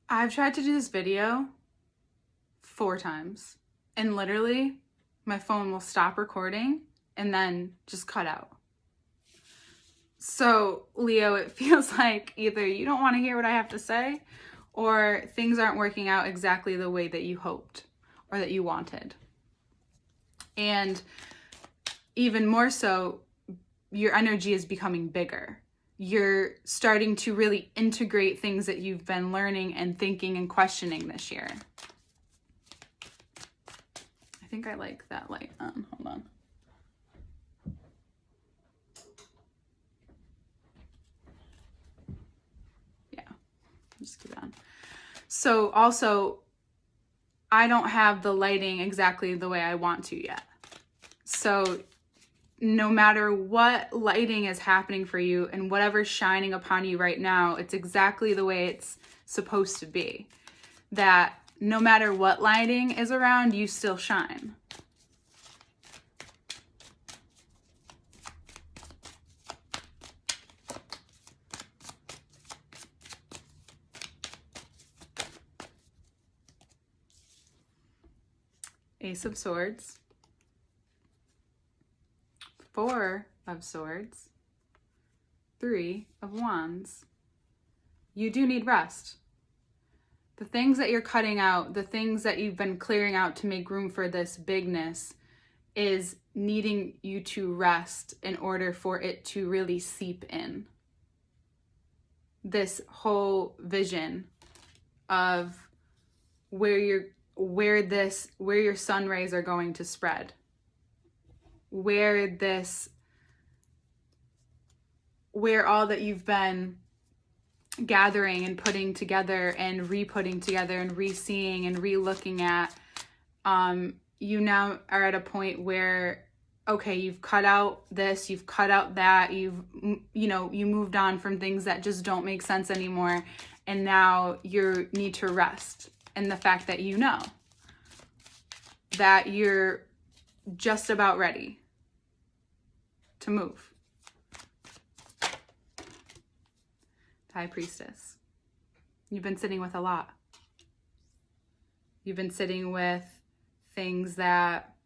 I've tried to do this video 4 times, and literally my phone will stop recording and then just cut out. So, Leo, it feels like either you don't want to hear what I have to say, or things aren't working out exactly the way that you hoped or that you wanted. And even more so, your energy is becoming bigger. You're starting to really integrate things that you've been learning and thinking and questioning this year. I think I like that light on. Hold on. Yeah, just keep it on. So also, I don't have the lighting exactly the way I want to yet. So no matter what lighting is happening for you and whatever's shining upon you right now, it's exactly the way it's supposed to be. That no matter what lighting is around, you still shine. Ace of Swords. 4 of Swords, 3 of Wands. You do need rest. The things that you're cutting out, the things that you've been clearing out to make room for this bigness is needing you to rest in order for it to really seep in. This whole vision of where your sun rays are going to spread. Where all that you've been gathering and putting together and re-putting together and re-seeing and re-looking at, you now are at a point where, okay, you've cut out this, you've cut out that, you moved on from things that just don't make sense anymore, and now you need to rest. And the fact that you know that you're just about ready to move. High Priestess. You've been sitting with a lot. You've been sitting with things that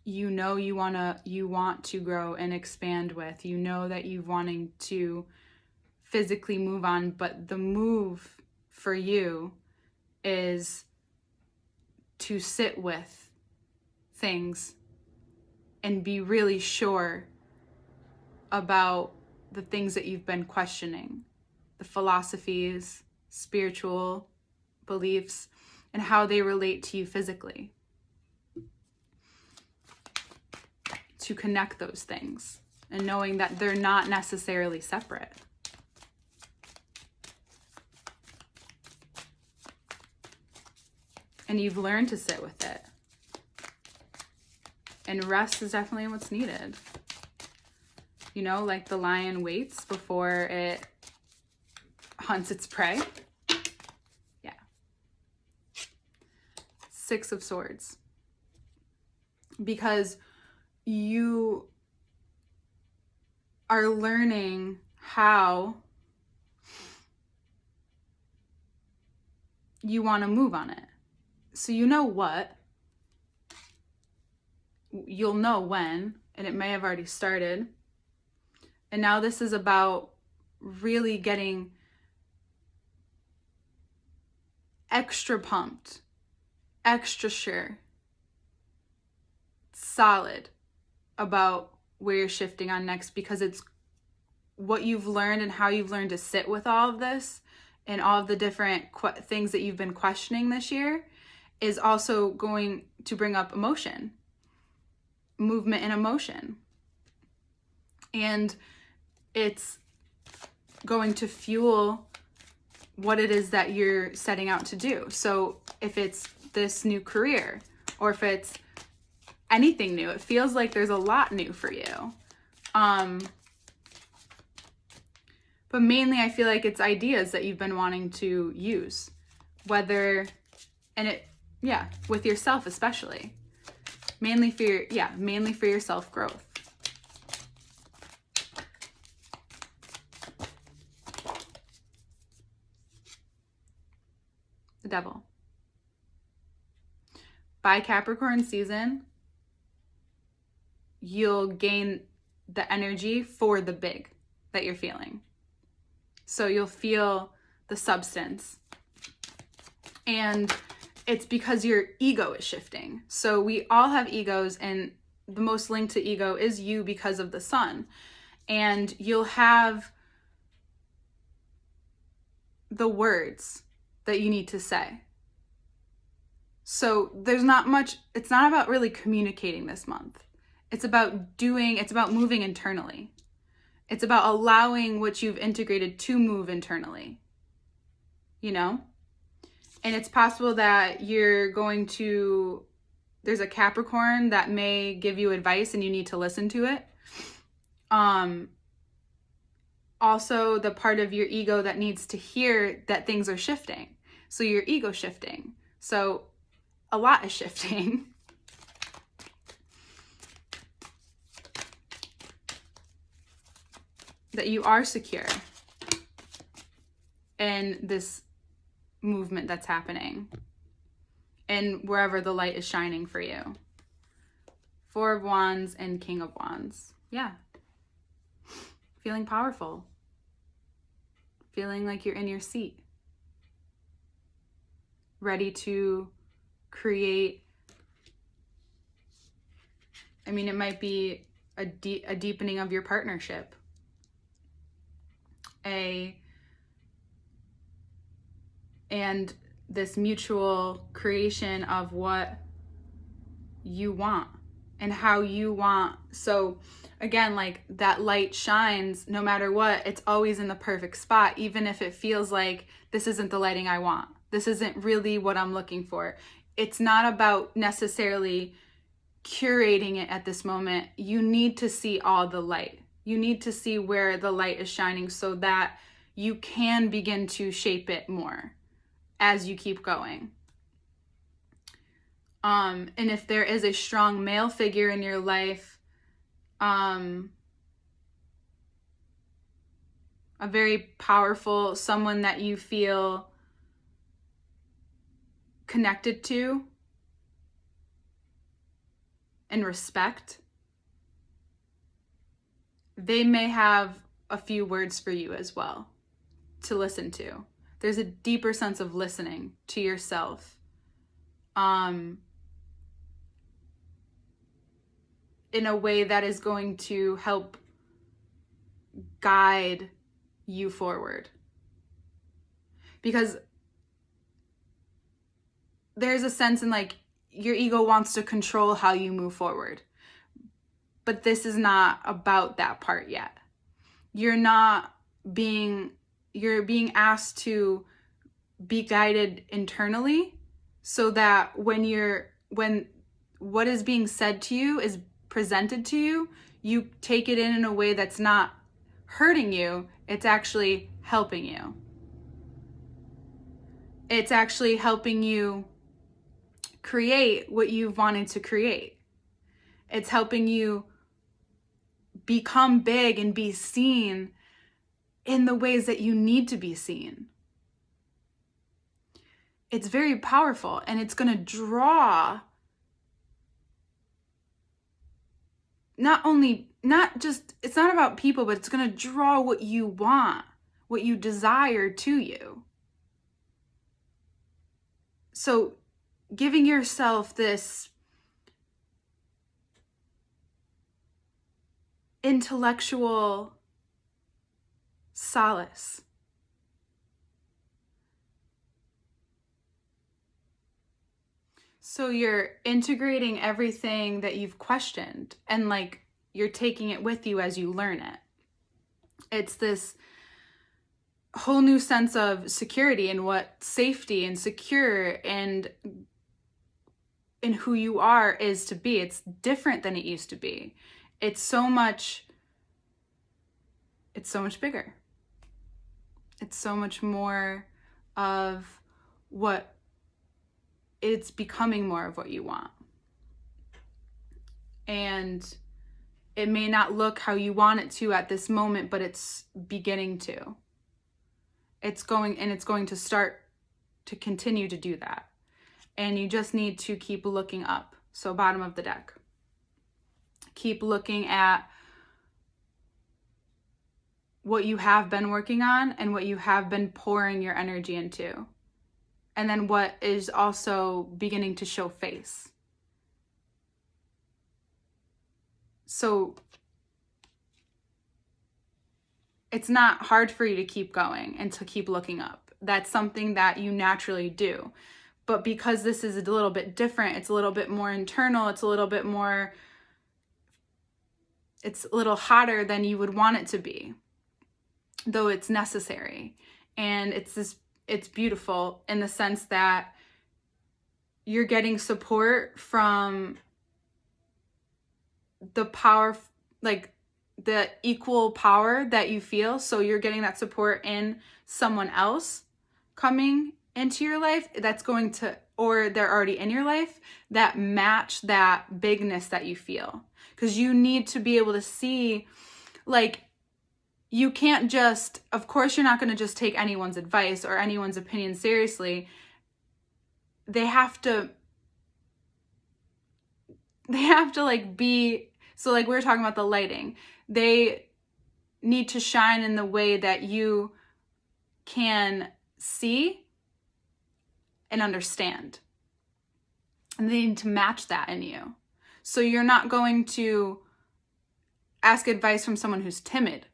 you want to grow and expand with. You know that you're wanting to physically move on, but the move for you is to sit with things and be really sure about the things that you've been questioning, the philosophies, spiritual beliefs, and how they relate to you physically. To connect those things and knowing that they're not necessarily separate. And you've learned to sit with it. And rest is definitely what's needed. You know, like the lion waits before it hunts its prey. Yeah. 6 of Swords. Because you are learning how you want to move on it. So you know what, you'll know when, and it may have already started. And now this is about really getting extra pumped, extra sure, solid about where you're shifting on next, because it's what you've learned and how you've learned to sit with all of this and all of the different things that you've been questioning this year is also going to bring up emotion, movement and emotion. And it's going to fuel what it is that you're setting out to do. So if it's this new career, or if it's anything new, it feels like there's a lot new for you. But mainly I feel like it's ideas that you've been wanting to use, with yourself especially. Mainly for your self-growth. The devil. By Capricorn season, you'll gain the energy for the big that you're feeling. So you'll feel the substance. And it's because your ego is shifting. So we all have egos, and the most linked to ego is you because of the sun. And you'll have the words that you need to say. So there's not much, it's not about really communicating this month. It's about moving internally. It's about allowing what you've integrated to move internally, you know? And it's possible that there's a Capricorn that may give you advice and you need to listen to it. Also, the part of your ego that needs to hear that things are shifting. So your ego shifting. So a lot is shifting. That you are secure in this movement that's happening and wherever the light is shining for you. Four of Wands and King of Wands. Yeah. Feeling powerful. Feeling like you're in your seat. Ready to create. I mean, it might be a deepening of your partnership. And this mutual creation of what you want and how you want. So again, like that light shines no matter what. It's always in the perfect spot, even if it feels like this isn't the lighting I want. This isn't really what I'm looking for. It's not about necessarily curating it at this moment. You need to see all the light. You need to see where the light is shining so that you can begin to shape it more as you keep going. And if there is a strong male figure in your life, a very powerful, someone that you feel connected to and respect, they may have a few words for you as well to listen to. There's a deeper sense of listening to yourself. In a way that is going to help guide you forward. Because there's a sense in like your ego wants to control how you move forward. But this is not about that part yet. You're being asked to be guided internally so that when what is being said to you is presented to you, you take it in a way that's not hurting you, it's actually helping you. It's actually helping you create what you've wanted to create. It's helping you become big and be seen in the ways that you need to be seen. It's very powerful, and it's going to draw it's not about people, but it's going to draw what you want, what you desire to you. So giving yourself this intellectual solace. So you're integrating everything that you've questioned and like you're taking it with you as you learn it. It's this whole new sense of security and what safety and secure and in who you are is to be. It's different than it used to be. It's so much bigger. It's so much more of what it's becoming, more of what you want. And it may not look how you want it to at this moment, but it's beginning to. It's going to start to continue to do that. And you just need to keep looking up. So bottom of the deck. Keep looking at what you have been working on and what you have been pouring your energy into. And then what is also beginning to show face. So it's not hard for you to keep going and to keep looking up. That's something that you naturally do. But because this is a little bit different, it's a little bit more internal, it's a little hotter than you would want it to be, though it's necessary. And it's beautiful in the sense that you're getting support from the power, like the equal power that you feel. So you're getting that support in someone else coming into your life that's going to, or they're already in your life, that match that bigness that you feel. Because you need to be able to see, like, you can't just, of course, you're not going to just take anyone's advice or anyone's opinion seriously. They have to like be, so like we were talking about the lighting, they need to shine in the way that you can see and understand. And they need to match that in you. So you're not going to ask advice from someone who's timid,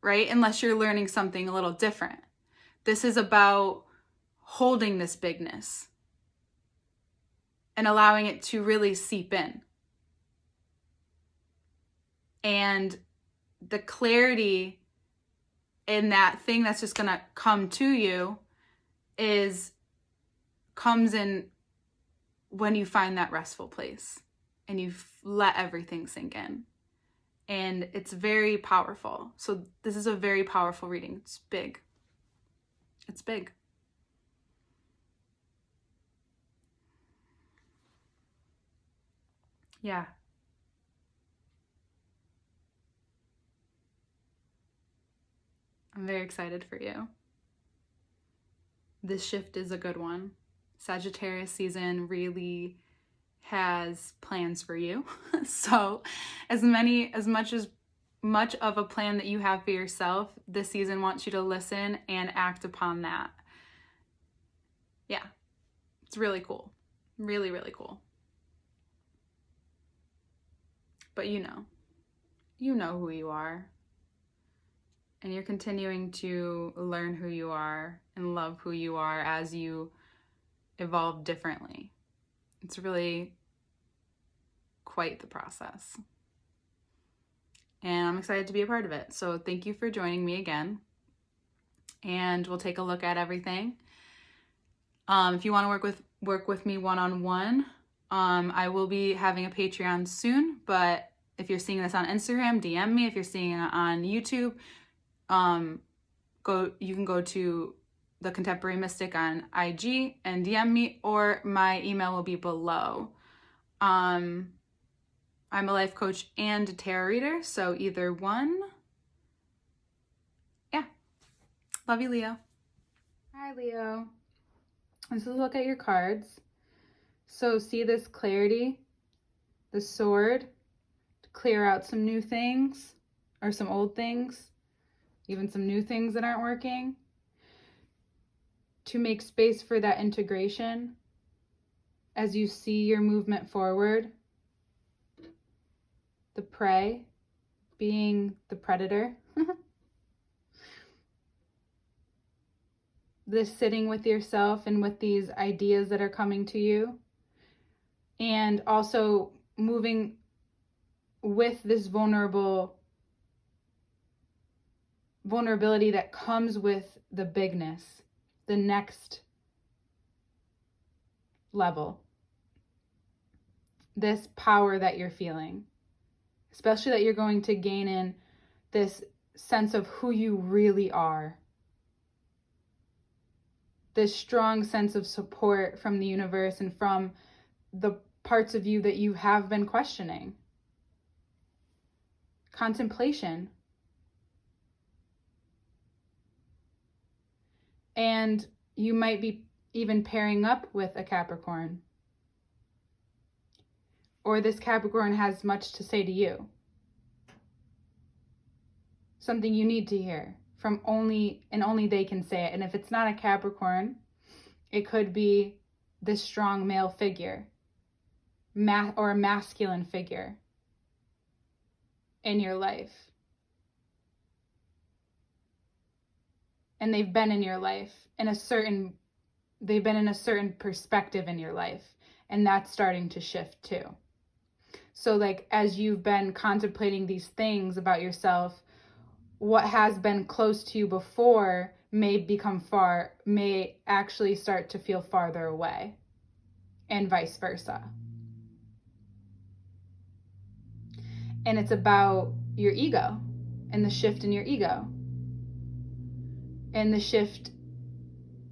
right? Unless you're learning something a little different. This is about holding this bigness and allowing it to really seep in. And the clarity in that thing that's just gonna come to you comes in when you find that restful place and you let everything sink in. And it's very powerful. So this is a very powerful reading. It's big. It's big. Yeah. I'm very excited for you. This shift is a good one. Sagittarius season really has plans for you. So as much of a plan that you have for yourself, this season wants you to listen and act upon that. Yeah. It's really cool. Really, really cool. But you know who you are. And you're continuing to learn who you are and love who you are as you evolve differently. It's really quite the process. And I'm excited to be a part of it. So thank you for joining me again. And we'll take a look at everything. If you want to work with me one-on-one, I will be having a Patreon soon. But if you're seeing this on Instagram, DM me. If you're seeing it on YouTube, you can go to The Contemporary Mystic on IG and DM me, or my email will be below. I'm a life coach and a tarot reader, so either one. Yeah. Love you, Leo. Hi, Leo. Let's look at your cards. So see this clarity, the sword, to clear out some new things or some old things, even some new things that aren't working, to make space for that integration as you see your movement forward. The prey being the predator. This sitting with yourself and with these ideas that are coming to you. And also moving with this vulnerability that comes with the bigness, the next level. This power that you're feeling, especially that you're going to gain in this sense of who you really are. This strong sense of support from the universe and from the parts of you that you have been questioning. Contemplation. And you might be even pairing up with a Capricorn. Or this Capricorn has much to say to you. Something you need to hear from only they can say it. And if it's not a Capricorn, it could be this strong male figure or a masculine figure in your life. And they've been in your life they've been in a certain perspective in your life, and that's starting to shift too. So like, as you've been contemplating these things about yourself, what has been close to you before may actually start to feel farther away, and vice versa. And it's about your ego and the shift in your ego and the shift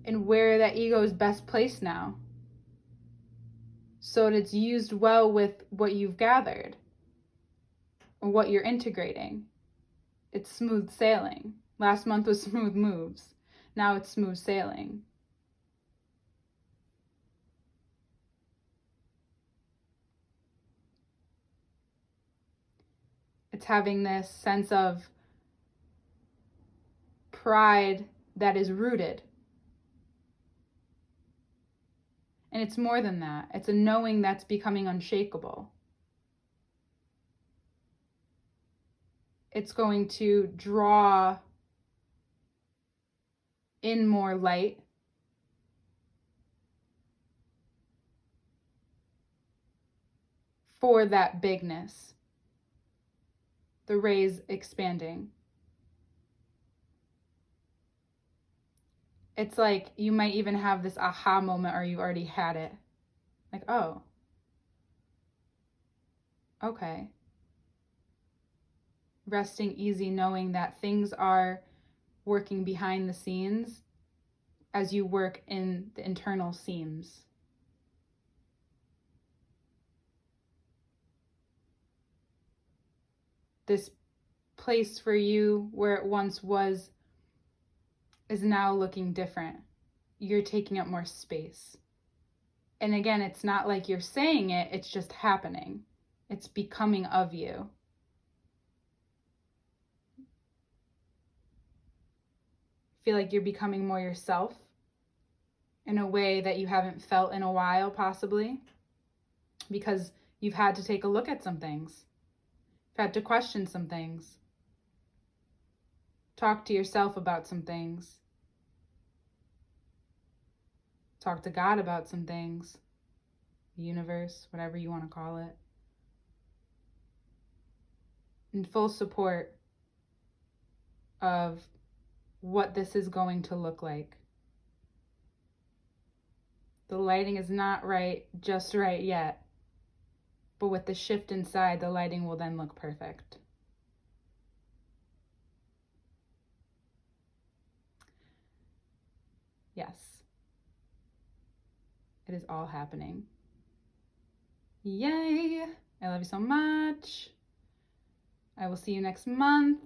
in where that ego is best placed now, so that it's used well with what you've gathered or what you're integrating. It's smooth sailing. Last month was smooth moves. Now it's smooth sailing. It's having this sense of pride that is rooted. And it's more than that. It's a knowing that's becoming unshakable. It's going to draw in more light. For that bigness. The rays expanding. It's like you might even have this aha moment, or you've already had it. Like, oh, okay. Resting easy, knowing that things are working behind the scenes as you work in the internal seams. This place for you where it once was is now looking different. You're taking up more space. And again, it's not like you're saying it, it's just happening. It's becoming of you. Feel like you're becoming more yourself in a way that you haven't felt in a while, possibly, because you've had to take a look at some things. You've had to question some things. Talk to yourself about some things. Talk to God about some things. The universe, whatever you want to call it. In full support of what this is going to look like. The lighting is not just right yet. But with the shift inside, the lighting will then look perfect. Yes. It is all happening. Yay! I love you so much. I will see you next month.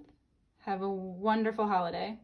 Have a wonderful holiday.